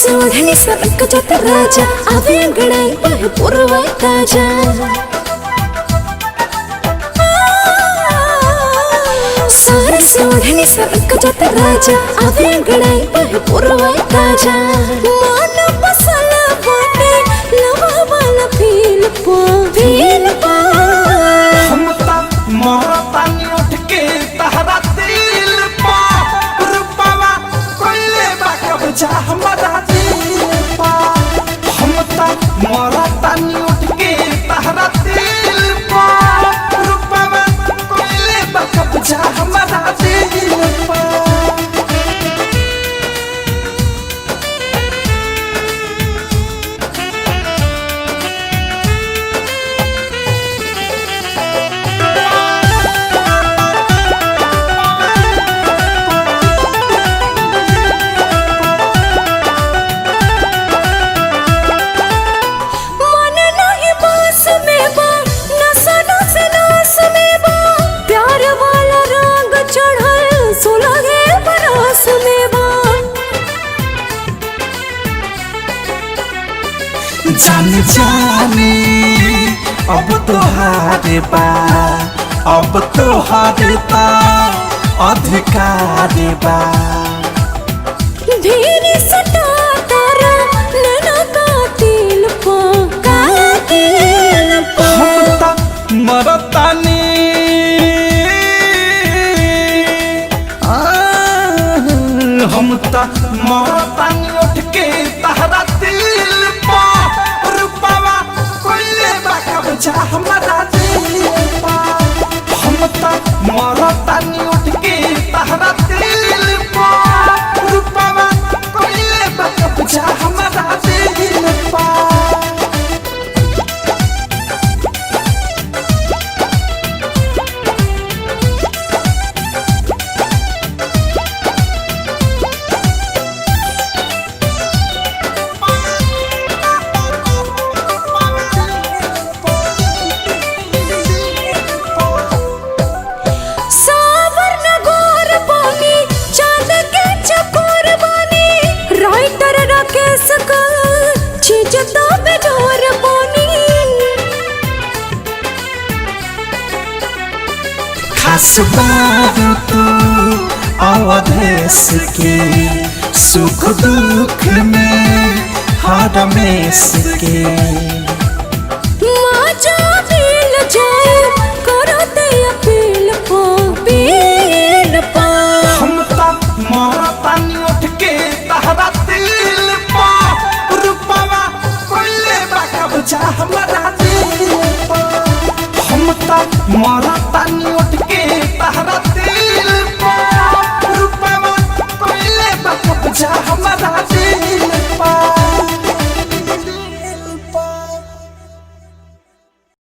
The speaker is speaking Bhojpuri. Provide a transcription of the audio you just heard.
सोढ़नी सरक जाता राजा आवे अंगड़ाई बहे पुरवाई ताजा सारे सोढ़नी सरक जाता राजा आवे अंगड़ाई बहे पुरवाई ताजा माना पसला बोटे लवा वाला फील पा हम ता मरतानी उठ के तहरा दिल पा रुपवा कोइले बाकब जा हमारा दिल पा हम ता मरतानी उठ के तहरा दिल पा रुपवा कोइले बाकब जा हमारा दिल पा जाने जाने अब तो हारे बा अब तो हारे बा अधिकार बा धीरे सटा तारा नैना कातिल पा हम ता मरतानी हम ता मरतानी उठ के तहरा दिल पा रुपवा कोइले बाकब जा हमारा दिल पा हम ता मरतानी उठ के तहरा दिल पा रुपवा कोइले बाकब जा हमारा दिल पा खास बात तू अवधेश के सुख दुख में हरमेश के माजा दिल जाए करते अपील पा हम ता मरतानी उठ के तहरा दिल पा रुपवा कोइले बाकब जा हमारा दिल पा हम ता मरतानी उठ के